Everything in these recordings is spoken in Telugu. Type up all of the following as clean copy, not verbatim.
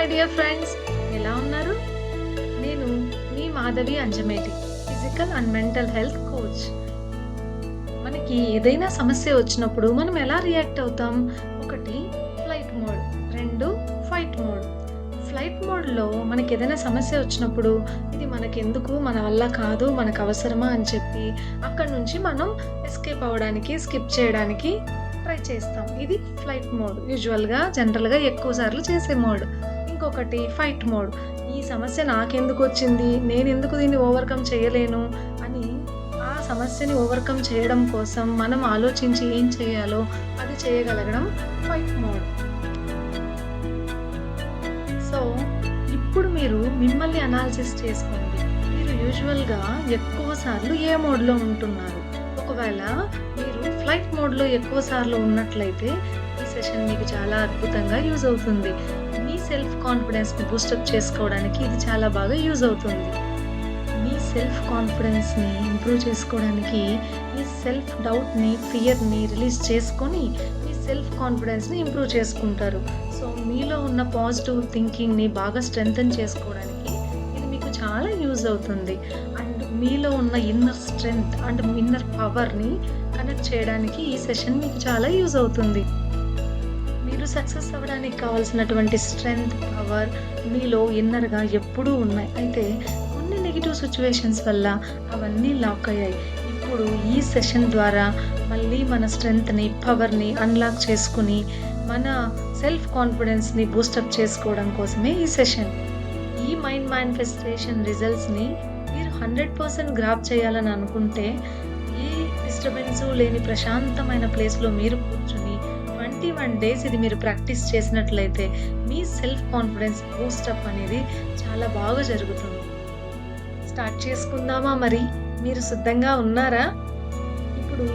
డియర్ ఫ్రెండ్స్, ఎలా ఉన్నారు? నేను మీ Madhavi Anjameti, physical and mental health coach. మనకి ఏదైనా సమస్య వచ్చినప్పుడు మనం ఎలా రియాక్ట్ అవుతాం? ఒకటి flight mode, 2 fight mode. Flight మోడ్‌లో మనకేదైనా సమస్య వచ్చినప్పుడు ఇది మనకెందుకు, మన వల్ల కాదు, మనకు అవసరమా అని చెప్పి అక్కడి నుంచి మనం ఎస్కేప్ అవ్వడానికి, స్కిప్ చేయడానికి ట్రై చేస్తాం. ఇది ఫ్లైట్ మోడ్. జనరల్‌గా ఎక్కువ సార్లు చేసే మోడ్. ఇంకొకటి ఫైట్ మోడ్. ఈ సమస్య నాకెందుకొచ్చింది? నేనెందుకు దీన్ని ఓవర్‌కమ్ చేయలేను అని ఆ సమస్యని ఓవర్‌కమ్ చేయడం కోసం మనం ఆలోచించి ఏం చేయాలో అది చేయగలగడం ఫైట్ మోడ్. సో, ఇప్పుడు మీరు మిమ్మల్ని అనాలిసిస్ చేసుకోండి. మీరు యూజువల్‌గా ఎక్కువ సార్లు ఏ మోడ్‌లో ఉంటున్నారు? ఒకవేళ మీరు ఫ్లైట్ మోడ్‌లో ఎక్కువ సార్లు ఉన్నట్లయితే, ఈ సెషన్ మీకు చాలా అద్భుతంగా యూజ్ అవుతుంది. మీ సెల్ఫ్ కాన్ఫిడెన్స్‌ని బూస్టప్ చేసుకోవడానికి ఇది చాలా బాగా యూజ్ అవుతుంది. మీ సెల్ఫ్ కాన్ఫిడెన్స్‌ని ఇంప్రూవ్ చేసుకోవడానికి, మీ సెల్ఫ్ డౌట్‌ని, ఫియర్‌ని రిలీజ్ చేసుకొని, మీ సెల్ఫ్ కాన్ఫిడెన్స్‌ని ఇంప్రూవ్ చేసుకుంటారు. సో, మీలో ఉన్న పాజిటివ్ థింకింగ్‌ని బాగా స్ట్రెంథెన్ చేసుకోవడానికి ఇది మీకు చాలా యూజ్ అవుతుంది. అండ్ మీలో ఉన్న ఇన్నర్ స్ట్రెంగ్త్ అండ్ ఇన్నర్ పవర్‌ని కనెక్ట్ చేయడానికి ఈ సెషన్ మీకు చాలా యూజ్ అవుతుంది. మీరు సక్సెస్ అవ్వడానికి కావాల్సినటువంటి స్ట్రెంగ్త్, పవర్ మీలో ఇన్నర్‌గా ఎప్పుడూ ఉన్నాయి. అయితే కొన్ని నెగెటివ్ సిట్యుయేషన్స్ వల్ల అవన్నీ లాక్ అయ్యాయి. ఇప్పుడు ఈ సెషన్ ద్వారా మళ్ళీ మన స్ట్రెంగ్త్‌ని, పవర్‌ని అన్‌లాక్ చేసుకొని, మన సెల్ఫ్ కాన్ఫిడెన్స్‌ని బూస్టప్ చేసుకోవడం కోసమే ఈ సెషన్. ఈ మైండ్ మేనిఫెస్టేషన్ రిజల్ట్స్‌ని మీరు 100% గ్రాబ్ చేయాలని అనుకుంటే, ఏ డిస్టర్బెన్సు లేని ప్రశాంతమైన ప్లేస్‌లో మీరు కూర్చొని 21 డేస్ ఇది మీరు ప్రాక్టీస్ చేసినట్లయితే మీ సెల్ఫ్ కాన్ఫిడెన్స్ బూస్టప్ అనేది చాలా బాగా జరుగుతుంది. స్టార్ట్ చేసుకుందామా మరి? మీరు సిద్ధంగా ఉన్నారా? ఇప్పుడు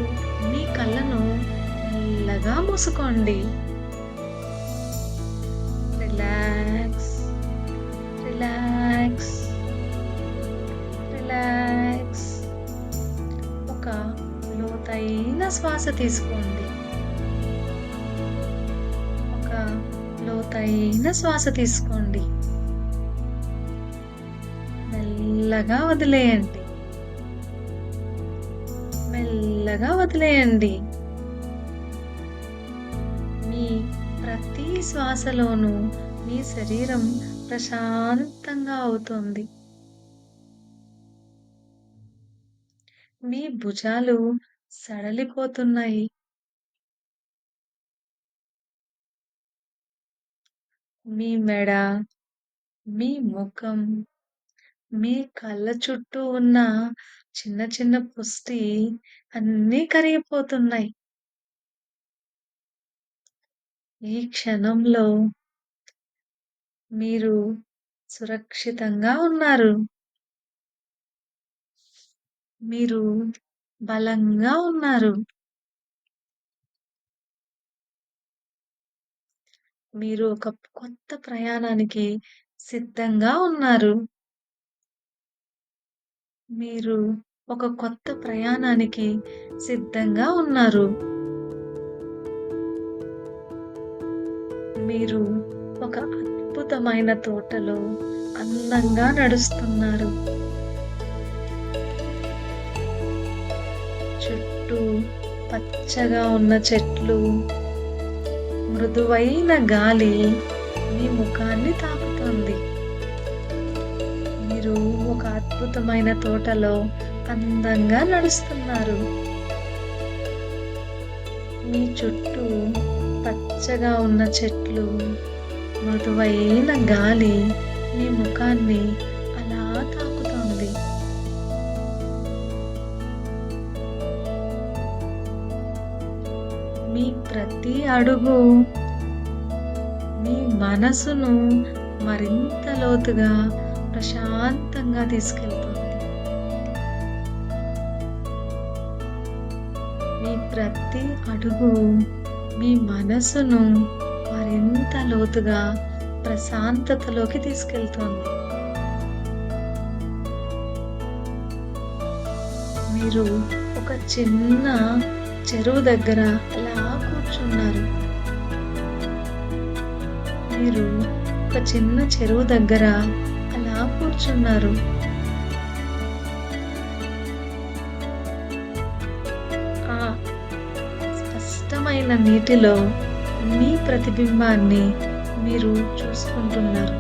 మీ కళ్ళను మెల్లగా మూసుకోండి. Relax, relax, relax. ఒక లోతైన శ్వాస తీసుకోండి. ఒక లోతైన శ్వాస తీసుకోండి. మెల్లగా వదిలేయండి. మెల్లగా వదిలేయండి. మీ ప్రతి శ్వాసలోనూ మీ శరీరం ప్రశాంతంగా అవుతుంది. మీ భుజాలు సడలిపోతున్నాయి. మీ మెడ, మీ ముఖం, మీ కళ్ళ చుట్టూ ఉన్న చిన్న చిన్న పుష్టి అన్నీ కరిగిపోతున్నాయి. ఈ క్షణంలో మీరు సురక్షితంగా ఉన్నారు. మీరు బలంగా ఉన్నారు. మీరు ఒక కొత్త ప్రయాణానికి సిద్ధంగా ఉన్నారు. మీరు ఒక కొత్త ప్రయాణానికి సిద్ధంగా ఉన్నారు. మీరు ఒక అద్భుతమైన తోటలో అందంగా నడుస్తున్నారు. చుట్టూ పచ్చగా ఉన్న చెట్లు, మృదువైన గాలి మీ ముఖాన్ని తాకుతుంది. మీరు ఒక అద్భుతమైన తోటలో అందంగా నడుస్తున్నారు. మీ చుట్టూ పచ్చగా ఉన్న చెట్లు, మృదువైన గాలి మీ ముఖాన్ని అలా తాకుతోంది. మీ ప్రతి అడుగు మీ మనసును మరింత లోతుగా ప్రశాంతంగా తీసుకెళ్తుంది. మీ ప్రతి అడుగు మీ మనసును మరింత లోతుగా ప్రశాంతతలోకి తీసుకెళ్తుంది. మీరు ఒక చిన్న చెరువు దగ్గర అలా కూర్చున్నారు. మీరు ఒక చిన్న చెరువు దగ్గర అలా కూర్చున్నారు. ఆ స్పష్టమైన నీటిలో మీ ప్రతిబింబాన్ని మీరు చూసుకుంటున్నారు.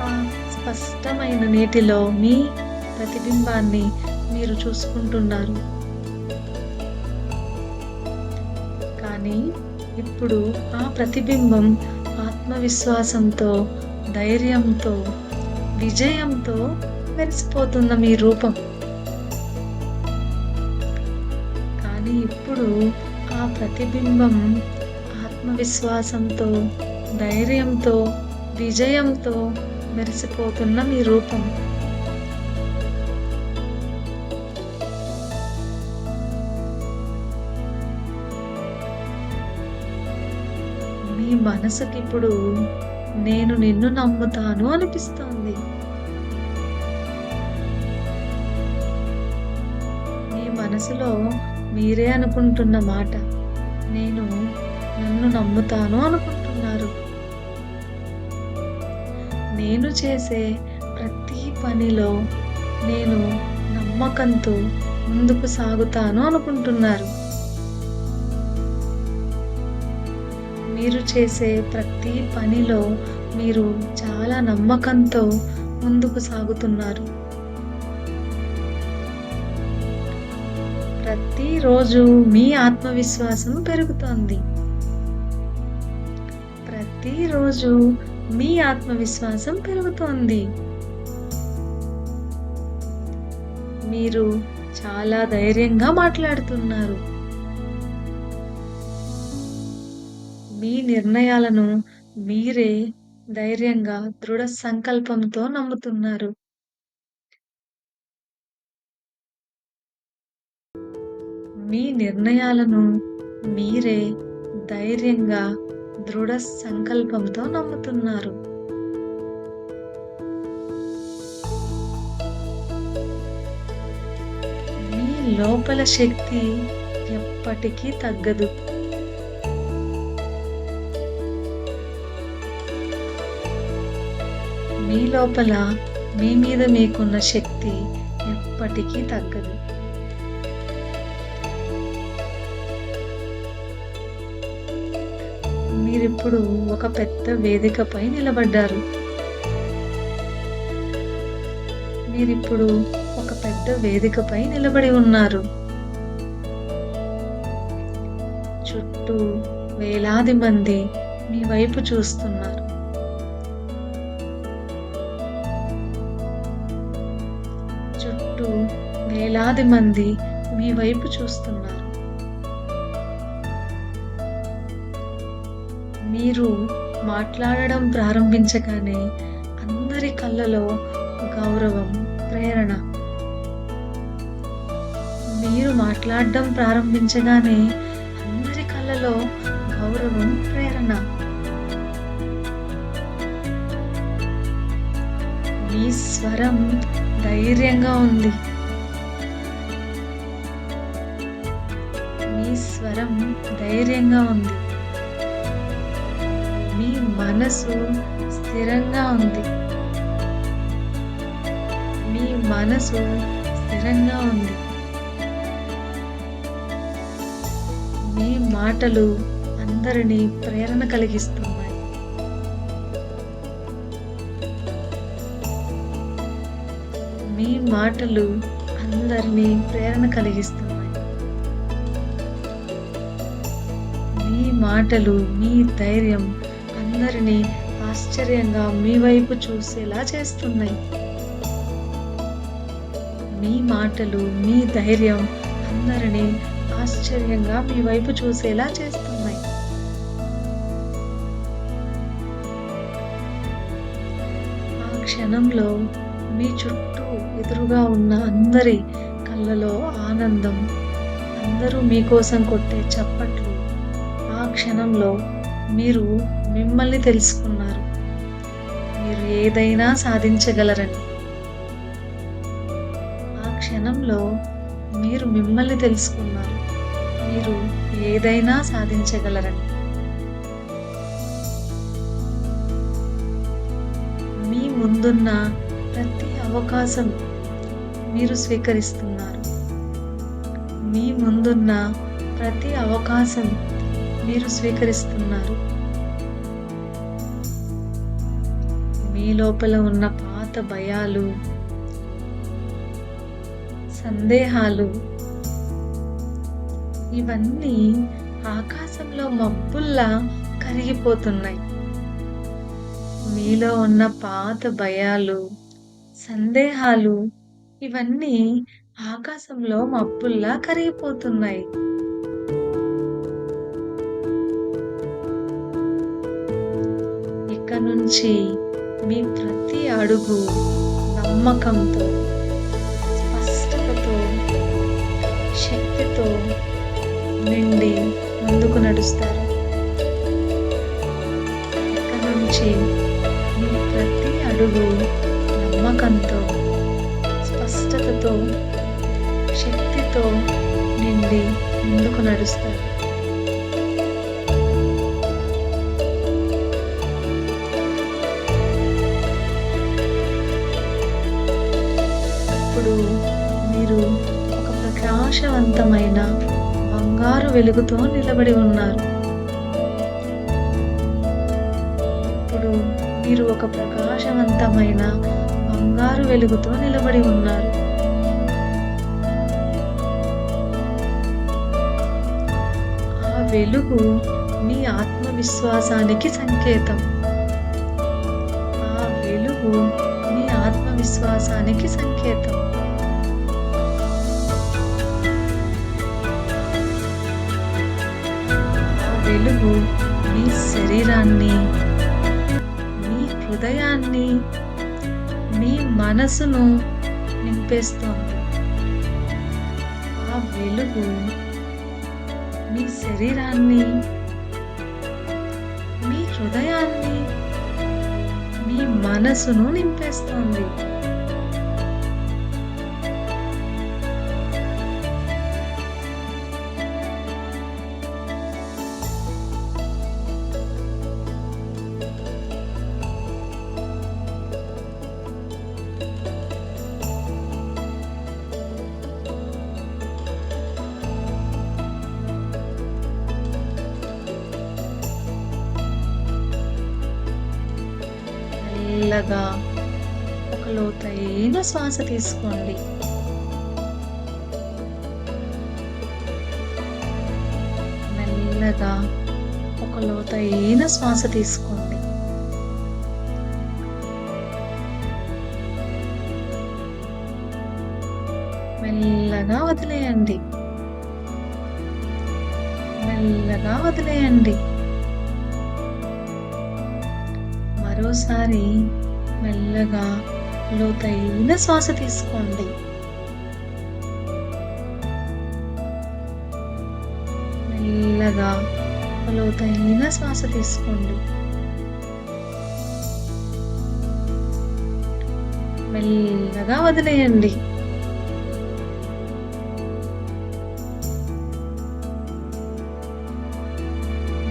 ఆ స్పష్టమైన నీటిలో మీ ప్రతిబింబాన్ని మీరు చూసుకుంటున్నారు. కానీ ఇప్పుడు ఆ ప్రతిబింబం ఆత్మవిశ్వాసంతో, ధైర్యంతో, విజయంతో మెరిసిపోతున్న మీ రూపం. కానీ ఇప్పుడు ఆ ప్రతిబింబం ఆత్మవిశ్వాసంతో, ధైర్యంతో, విజయంతో మెరిసిపోతున్న మీ రూపం. మీ మనసుకిప్పుడు నేను నిన్ను నమ్ముతాను అనిపిస్తోంది. మీ మనసులో మీరే అనుకుంటున్న మాట. నేను నన్ను నమ్ముతాను అనుకుంటున్నారు. నేను చేసే ప్రతి పనిలో నేను నమ్మకంతో ముందుకు సాగుతాను అనుకుంటున్నారు. మీరు చేసే ప్రతి పనిలో మీరు చాలా నమ్మకంతో ముందుకు సాగుతున్నారు. ప్రతిరోజు మీ ఆత్మవిశ్వాసం పెరుగుతోంది. ప్రతిరోజు మీ ఆత్మవిశ్వాసం పెరుగుతోంది. మీరు చాలా ధైర్యంగా మాట్లాడుతున్నారు. మీ నిర్ణయాలను మీరే ధైర్యంగా, దృఢ సంకల్పంతో నమ్ముతున్నారు. మీ నిర్ణయాలను మీరే ధైర్యంగా, దృఢ సంకల్పంతో నమ్ముతున్నారు. మీ లోపల శక్తి ఎప్పటికీ తగ్గదు. మీ లోపల మీ మీద మీకున్న శక్తి ఎప్పటికీ తగ్గదు. మీరిప్పుడు ఒక పెద్ద వేదికపై నిలబడ్డారు. మీరిప్పుడు ఒక పెద్ద వేదికపై నిలబడి ఉన్నారు. చుట్టూ వేలాది మంది మీ వైపు చూస్తున్నారు. చుట్టూ వేలాది మంది మీ వైపు చూస్తున్నారు. మీరు మాట్లాడడం ప్రారంభించగానే అందరి కళ్ళలో గౌరవం, ప్రేరణ. మీరు మాట్లాడడం ప్రారంభించగానే అందరి కళ్ళలో గౌరవం, ప్రేరణ. మీ స్వరం ధైర్యంగా ఉంది. మీ స్వరం ధైర్యంగా ఉంది. మీ మనసు స్థిరంగా ఉంది. మీ మనసు స్థిరంగా ఉంది. మీ మాటలు అందరినీ ప్రేరణ కలిగిస్తున్నాయి. మీ మాటలు అందరినీ ప్రేరణ కలిగిస్తున్నాయి. మీ మాటలు, మీ ధైర్యం అందరినీ ఆశ్చర్యంగా మీ వైపు చూసేలా చేస్తున్నాయి. మీ మాటలు, మీ ధైర్యం అందరినీ ఆశ్చర్యంగా మీ వైపు చూసేలా చేస్తున్నాయి. ఆ క్షణంలో మీ చుట్టూ ఎదురుగా ఉన్న అందరి కళ్ళలో ఆనందం, అందరూ మీకోసం కొట్టే చప్పట్లు. ఆ క్షణంలో మీరు మిమ్మల్ని తెలుసుకున్నారు. మీరు ఏదైనా సాధించగలరని. ఆ క్షణంలో మీరు మిమ్మల్ని తెలుసుకున్నారు. మీరు ఏదైనా సాధించగలరని. మీ ముందున్న ప్రతి అవకాశం మీరు స్వీకరిస్తున్నారు. మీ ముందున్న ప్రతి అవకాశం మీరు స్వీకరిస్తున్నారు. మీ లోపల ఉన్న పాత భయాలు, సందేహాలు ఇవన్నీ ఆకాశంలో మబ్బుల్లా కరిగిపోతున్నాయి. మీలో ఉన్న పాత భయాలు, సందేహాలు ఇవన్నీ ఆకాశంలో మబ్బుల్లా కరిగిపోతున్నాయి. ఇక నుంచి మీ ప్రతి అడుగు నమ్మకంతో, స్పష్టతతో, శక్తితో నిండి ముందుకు నడుస్తారు. ఇక నుంచి మీ ప్రతి అడుగు నమ్మకంతో, స్పష్టతతో, శక్తితో నిండి ముందుకు నడుస్తారు. ఇప్పుడు మీరు ఒక ప్రకాశవంతమైన బంగారు వెలుగుతో నిలబడి ఉన్నారు. ఇప్పుడు మీరు ఒక ప్రకాశవంతమైన బంగారు వెలుగుతో నిలబడి ఉన్నారు. ఆ వెలుగు మీ ఆత్మవిశ్వాసానికి సంకేతం. ఆ వెలుగు మీ ఆత్మవిశ్వాసానికి సంకేతం. ఆ వెలుగు మీ శరీరాన్ని, మీ హృదయాన్ని, మీ మనసును నింపేస్తోంది. ఆ వెలుగు మీ శరీరాన్ని, మీ హృదయాన్ని, మీ మనసును నింపేస్తోంది. మెల్లగా ఒక లోతైన శ్వాస తీసుకోండి. మెల్లగా ఒక లోతైన శ్వాస తీసుకోండి. మెల్లగా వదిలేయండి. మెల్లగా వదిలేయండి. మరోసారి మెల్లగా లోతైన శ్వాస తీసుకోండి. మెల్లగా లోతైన శ్వాస తీసుకోండి. మెల్లగా వదిలేయండి.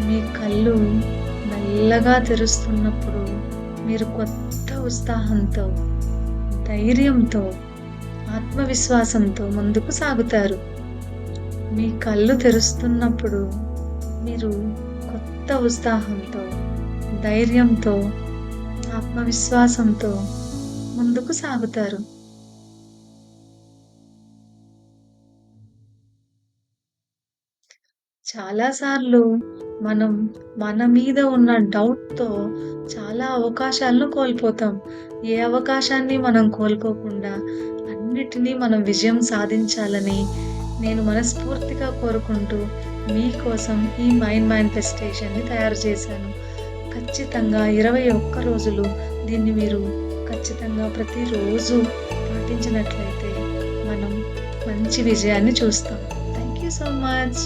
మీ కళ్ళు మెల్లగా తెరుస్తున్నప్పుడు మీరు కొత్త ఉత్సాహంతో, ధైర్యంతో, ఆత్మవిశ్వాసంతో ముందుకు సాగుతారు. మీ కళ్ళు తెరుస్తున్నప్పుడు మీరు కొత్త ఉత్సాహంతో, ధైర్యంతో, ఆత్మవిశ్వాసంతో ముందుకు సాగుతారు. చాలాసార్లు మనం మన మీద ఉన్న డౌట్‌తో చాలా అవకాశాలను కోల్పోతాం. ఏ అవకాశాన్ని మనం కోల్పోకుండా అన్నిటినీ మనం విజయం సాధించాలని నేను మనస్ఫూర్తిగా కోరుకుంటూ మీకోసం ఈ మైండ్ మేనిఫెస్టేషన్‌ని తయారు చేశాను. ఖచ్చితంగా 21 రోజులు దీన్ని మీరు ఖచ్చితంగా ప్రతిరోజు పాటించినట్లయితే మనం మంచి విజయాన్ని చూస్తాం. Thank you so much.